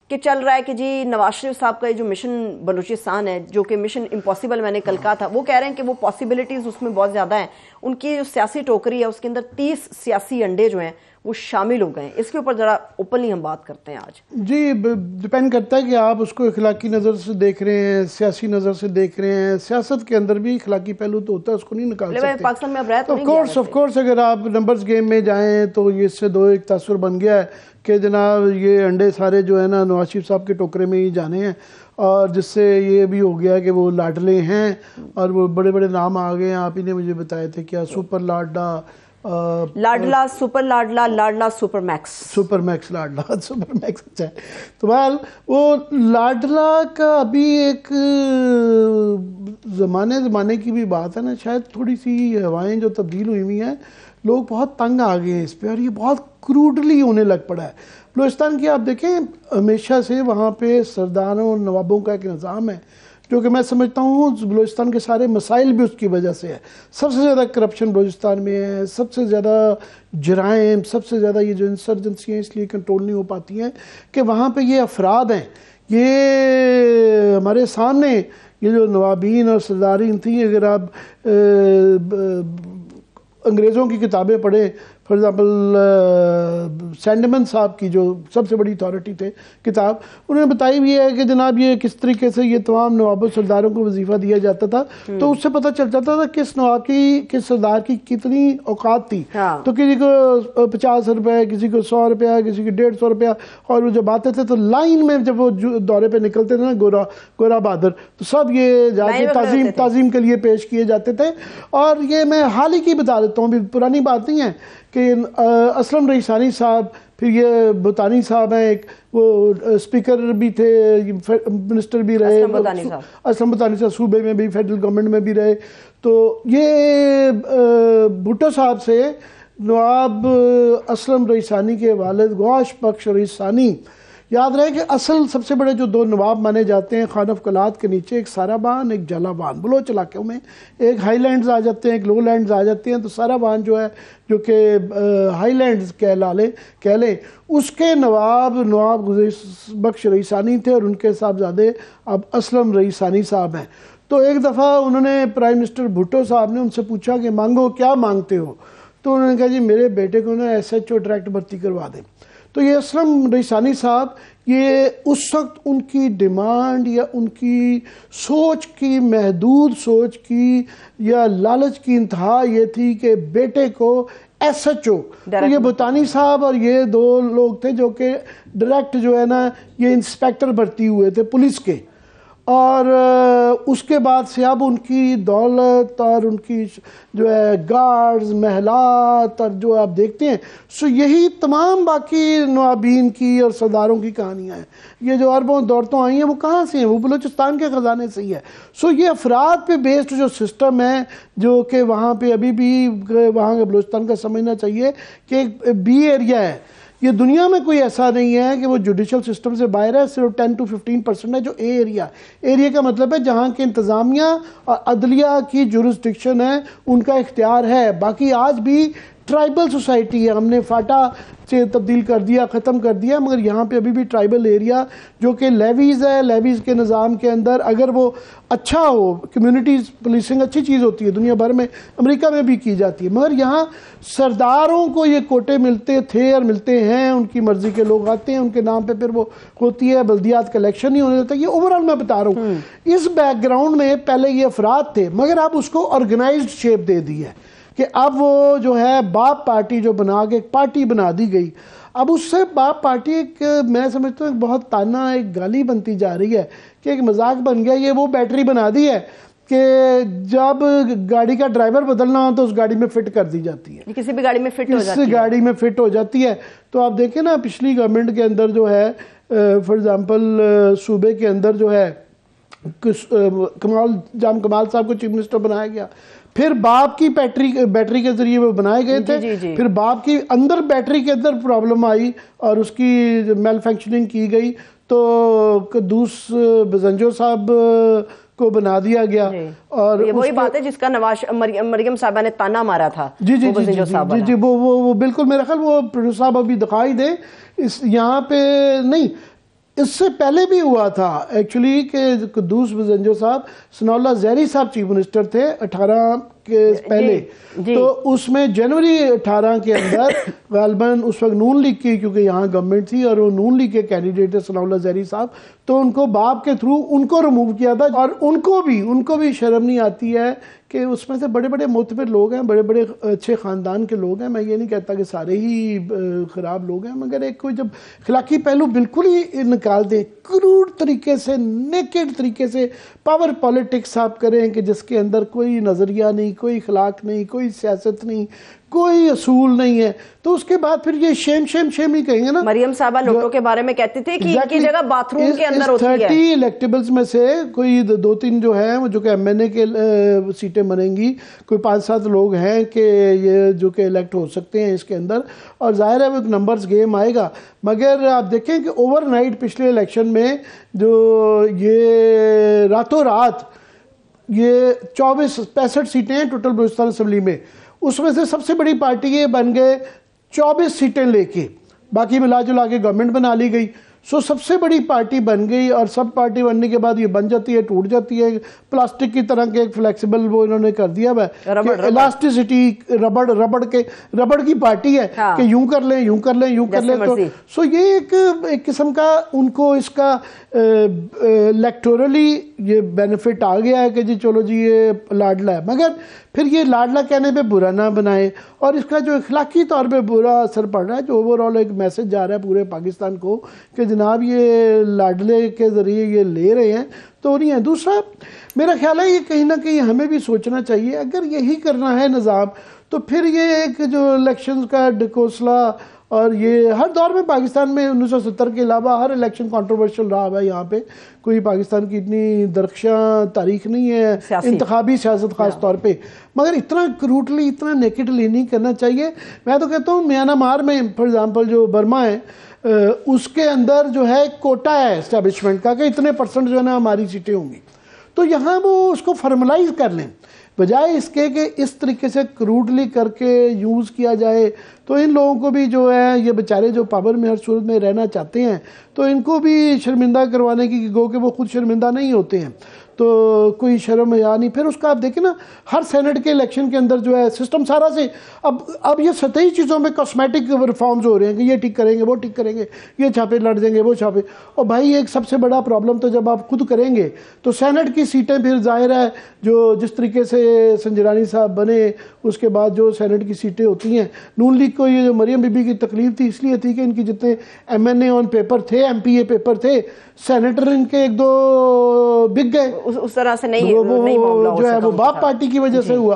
کہ چل رہا ہے کہ جی نواز شریف صاحب کا جو مشن بلوچستان ہے، جو کہ مشن امپاسبل میں نے کل کہا تھا، وہ کہہ رہے ہیں کہ وہ پاسبلٹیز اس میں بہت زیادہ ہیں. ان کی جو سیاسی ٹوکری ہے اس کے اندر 30 سیاسی انڈے جو ہیں وہ شامل ہو گئے ہیں. اس کے اوپر ذرا اوپنلی ہم بات کرتے ہیں آج. جی ڈپینڈ کرتا ہے کہ آپ اس کو اخلاقی نظر سے دیکھ رہے ہیں، سیاسی نظر سے دیکھ رہے ہیں. سیاست کے اندر بھی اخلاقی پہلو تو ہوتا ہے، اس کو نہیں نکال سکتے. پاکستان میں اب رہ تو نہیں گیا. آف کورس اگر آپ نمبرز گیم میں جائیں تو اس سے ایک تاثر بن گیا ہے کہ جناب یہ انڈے سارے جو ہے نا نواز شریف صاحب کے ٹوکرے میں ہی جانے ہیں، اور جس سے یہ بھی ہو گیا کہ وہ لاڈلے ہیں اور وہ بڑے بڑے نام آ گئے ہیں. آپ ہی نے مجھے بتائے تھے کیا سپر لاڈلا، لاڈلا، سپر لاڈلا، لاڈلا سپر میکس، سپر میکس لاڈلا، سپر میکس. اچھا ہے. تو بہرحال وہ لاڈلا کا ابھی ایک زمانے کی بھی بات ہے نا، شاید تھوڑی سی ہوائیں جو تبدیل ہوئی ہیں، لوگ بہت تنگ آ گئے ہیں اس پہ، اور یہ بہت کروڈلی ہونے لگ پڑا ہے. بلوچستان کی آپ دیکھیں ہمیشہ سے وہاں پہ سرداروں اور نوابوں کا ایک نظام ہے جو کہ میں سمجھتا ہوں بلوچستان کے سارے مسائل بھی اس کی وجہ سے ہے. سب سے زیادہ کرپشن بلوچستان میں ہے، سب سے زیادہ جرائم، سب سے زیادہ یہ جو انسرجنسی ہیں اس لیے کنٹرول نہیں ہو پاتی ہیں کہ وہاں پہ یہ افراد ہیں. یہ ہمارے سامنے یہ جو نوابین اور سردارین تھیں، اگر آپ انگریزوں کی کتابیں پڑھیں، فار ایگزامپل سینڈمن صاحب کی جو سب سے بڑی اتھارٹی تھے کتاب، انہوں نے بتائی بھی ہے کہ جناب یہ کس طریقے سے یہ تمام نواب و سرداروں کو وظیفہ دیا جاتا تھا. تو اس سے پتہ چل جاتا تھا کس نواب کی، کس سردار کی کتنی اوقات تھی. تو کسی کو 50 روپے، کسی کو 100 روپیہ، کسی کو 150 روپیہ. اور وہ جب آتے تھے تو لائن میں جب وہ دورے پہ نکلتے تھے نا گورا بہادر، تو سب یہ جا کے تعظیم کے لیے پیش کیے جاتے تھے. اور یہ میں حال ہی کی بتا دیتا ہوں، بھی پرانی بات نہیں ہے، کہ اسلم رئیسانی صاحب، پھر یہ بھوتانی صاحب ہیں ایک، وہ اسپیکر بھی تھے، منسٹر بھی رہے، اسلم بھوتانی صاحب صوبے میں بھی، فیڈرل گورنمنٹ میں بھی رہے. تو یہ بھٹو صاحب سے نواب اسلم رئیسانی کے والد گوش بخش رئیسانی، یاد رہے کہ اصل سب سے بڑے جو دو نواب مانے جاتے ہیں خان آف قلات کے نیچے، ایک سارا بان، ایک جالا بان، بلوچ علاقوں میں ایک ہائی لینڈز آ جاتے ہیں، ایک لو لینڈز آ جاتے ہیں. تو سارا بان جو ہے، جو کہ ہائی لینڈز کہہ لیں، اس کے نواب بخش رئیسانی تھے، اور ان کے صاحبزادے اب اسلم رئیسانی صاحب ہیں. تو ایک دفعہ انہوں نے پرائم منسٹر بھٹو صاحب نے ان سے پوچھا کہ مانگو، کیا مانگتے ہو؟ تو انہوں نے کہا جی میرے بیٹے کو نا ایس ایچ او ڈائریکٹ بھرتی کروا دیں. تو یہ اسلم رئیسانی صاحب، یہ اس وقت ان کی ڈیمانڈ یا ان کی سوچ کی، محدود سوچ کی یا لالچ کی انتہا یہ تھی کہ بیٹے کو ایس ایچ او. تو یہ بھوتانی صاحب اور یہ دو لوگ تھے جو کہ ڈائریکٹ جو ہے نا یہ انسپیکٹر بھرتی ہوئے تھے پولیس کے. اور اس کے بعد سے اب ان کی دولت اور ان کی جو ہے گارڈز، محلات، اور جو آپ دیکھتے ہیں، سو یہی تمام باقی نوابین کی اور سرداروں کی کہانیاں ہیں. یہ جو اربوں دولتوں آئی ہیں وہ کہاں سے ہیں؟ وہ بلوچستان کے خزانے سے ہی ہے. سو یہ افراد پہ بیسڈ جو سسٹم ہے، جو کہ وہاں پہ ابھی بھی وہاں کے بلوچستان کا سمجھنا چاہیے کہ ایک بی ایریا ہے. یہ دنیا میں کوئی ایسا نہیں ہے کہ وہ جوڈیشل سسٹم سے باہر ہے. صرف 10 to 15% ہے جو ایریا کا مطلب ہے جہاں کے انتظامیہ اور عدلیہ کی جورسڈکشن ہے، ان کا اختیار ہے. باقی آج بھی ٹرائبل سوسائٹی ہے، ہم نے فاٹا سے تبدیل کر دیا، ختم کر دیا، مگر یہاں پہ ابھی بھی ٹرائبل ایریا جو کہ لیویز ہے، لیویز کے نظام کے اندر اگر وہ اچھا ہو، کمیونٹیز پولیسنگ اچھی چیز ہوتی ہے، دنیا بھر میں، امریکہ میں بھی کی جاتی ہے، مگر یہاں سرداروں کو یہ کوٹے ملتے تھے اور ملتے ہیں، ان کی مرضی کے لوگ آتے ہیں، ان کے نام پہ پھر وہ ہوتی ہے، بلدیات کا الیکشن نہیں ہونے دیتا. یہ اوورال میں بتا رہا ہوں. اس بیک گراؤنڈ میں پہلے یہ افراد تھے، مگر اب اس کو آرگنائزڈ شیپ دے دی ہے کہ اب وہ جو ہے باپ پارٹی جو بنا کے ایک پارٹی بنا دی گئی. اب اس سے باپ پارٹی ایک، میں سمجھتا ہوں ایک بہت تانا، ایک گالی بنتی جا رہی ہے کہ ایک مذاق بن گیا. یہ وہ بیٹری بنا دی ہے کہ جب گاڑی کا ڈرائیور بدلنا ہو تو اس گاڑی میں فٹ کر دی جاتی ہے، کسی بھی گاڑی میں فٹ ہو جاتی ہے، کسی گاڑی میں فٹ ہو جاتی ہے. تو آپ دیکھیں نا پچھلی گورنمنٹ کے اندر جو ہے فار ایگزامپل صوبے کے اندر جو ہے جام کمال صاحب کو چیف منسٹر بنایا گیا، پھر باپ کی بیٹری کے ذریعے وہ بنائے گئے تھے، پھر باپ کی اندر بیٹری کے اندر پرابلم آئی اور اس کی میل فنکشننگ کی گئی تو قدوس بزنجو صاحب کو بنا دیا گیا. اور یہ وہی بات ہے جس کا مریم صاحبہ نے تانا مارا تھا. جی وہ بالکل، میرا خیال وہ پروڈیوسر صاحب ابھی دکھائی دے، یہاں پہ نہیں. اس سے پہلے بھی ہوا تھا ایکچولی کہ قدوس بزنجو صاحب، ثناء اللہ زہری صاحب چیف منسٹر تھے 18 کے پہلے، تو اس میں جنوری 18 کے اندر غالباً اس وقت نون لیگ کی، کیونکہ یہاں گورنمنٹ تھی اور وہ نون لیگ کے کینڈیڈیٹ تھے ثناء اللہ زہری صاحب، تو ان کو باب کے تھرو ان کو ریموو کیا تھا، اور ان کو بھی شرم نہیں آتی ہے کہ اس میں سے بڑے بڑے معتبر لوگ ہیں، بڑے بڑے اچھے خاندان کے لوگ ہیں، میں یہ نہیں کہتا کہ سارے ہی خراب لوگ ہیں، مگر ایک کوئی جب اخلاقی پہلو بالکل ہی نکال دیں، کروڑ طریقے سے، نیکڈ طریقے سے پاور پالیٹکس آپ کریں کہ جس کے اندر کوئی نظریہ نہیں، کوئی اخلاق نہیں، کوئی سیاست نہیں، کوئی اصول نہیں ہے، تو اس کے بعد پھر یہ شیم ہی کہیں گے نا۔ مریم صاحبہ لوٹو کے بارے میں کہتے تھے کہ ان کی جگہ باتھ روم کے اندر ہوتی ہے۔ 30 الیکٹیبلز میں سے کوئی 2-3 جو ہیں جو کہ ایم این اے کے سیٹیں بنیں گی، کوئی 5-7 لوگ ہیں کہ یہ جو کہ الیکٹ ہو سکتے ہیں اس کے اندر، اور ظاہر ہے وہ ایک نمبرز گیم آئے گا، مگر آپ دیکھیں کہ اوور نائٹ پچھلے الیکشن میں جو یہ راتوں رات یہ 65 سیٹیں ہیں ٹوٹل بلوچستان اسمبلی میں، اس میں سے سب سے بڑی پارٹی یہ بن گئے 24 سیٹیں لے کے، باقی ملا جلا کے گورنمنٹ بنا لی گئی، سو سب سے بڑی پارٹی بن گئی، اور سب پارٹی بننے کے بعد یہ بن جاتی ہے، ٹوٹ جاتی ہے، پلاسٹک کی طرح کے ایک فلیکسیبل وہ انہوں نے کر دیا ہے کہ الاسٹیسٹی ربڑ کی پارٹی ہے کہ یوں کر لیں یوں کر لیں یوں کر لیں، تو سو یہ ایک قسم کا ان کو اس کا الیکٹورلی یہ بینیفٹ آ گیا ہے کہ جی چلو جی یہ لاڈلا ہے، مگر پھر یہ لاڈلا کہنے پہ برا نہ بنائے، اور اس کا جو اخلاقی طور پہ برا اثر پڑ رہا ہے، جو اوورآل ایک میسج جا رہا ہے پورے پاکستان کو کہ جناب یہ لاڈلے کے ذریعے یہ لے رہے ہیں تو نہیں ہے۔ دوسرا میرا خیال ہے یہ کہیں نہ کہیں ہمیں بھی سوچنا چاہیے، اگر یہی کرنا ہے نظام تو پھر یہ ایک جو الیکشنز کا ڈکوسلا، اور یہ ہر دور میں پاکستان میں 1970 کے علاوہ ہر الیکشن کنٹروورشل رہا ہے، یہاں پہ کوئی پاکستان کی اتنی درخشاں تاریخ نہیں ہے انتخابی سیاست خاص طور پہ، مگر اتنا کروٹلی اتنا نیکڈلی نہیں کرنا چاہیے۔ میں تو کہتا ہوں میانمار میں فار ایگزامپل جو برما ہے اس کے اندر جو ہے کوٹا ہے اسٹیبلشمنٹ کا کہ اتنے % جو ہے نا ہماری سیٹیں ہوں گی، تو یہاں وہ اس کو فارملائز کر لیں، بجائے اس کے کہ اس طریقے سے کروڈلی کر کے یوز کیا جائے، تو ان لوگوں کو بھی جو ہے یہ بیچارے جو پاور میں ہر صورت میں رہنا چاہتے ہیں تو ان کو بھی شرمندہ کروانے کی گو کہ وہ خود شرمندہ نہیں ہوتے ہیں تو کوئی شرم یا نہیں۔ پھر اس کا آپ دیکھیں نا ہر سینٹ کے الیکشن کے اندر جو ہے سسٹم سارا سے اب یہ سطحی چیزوں میں کاسمیٹک ریفارمز ہو رہے ہیں کہ یہ ٹھیک کریں گے وہ ٹھیک کریں گے، یہ چھاپے لڑ دیں گے وہ چھاپے، اور بھائی ایک سب سے بڑا پرابلم تو جب آپ خود کریں گے تو سینٹ کی سیٹیں پھر ظاہر ہے جو جس طریقے سے سنجرانی صاحب بنے اس کے بعد جو سینٹ کی سیٹیں ہوتی ہیں، نون لیگ کو یہ جو مریم بی بی کی تکلیف تھی اس لیے تھی کہ ان کی جتنے M N A on paper تھے، ایم پی اے پیپر تھے، سینیٹر ان کے 1-2 بک گئے، اس طرح سے نہیں جو ہے وہ باپ پارٹی کی وجہ سے ہوا۔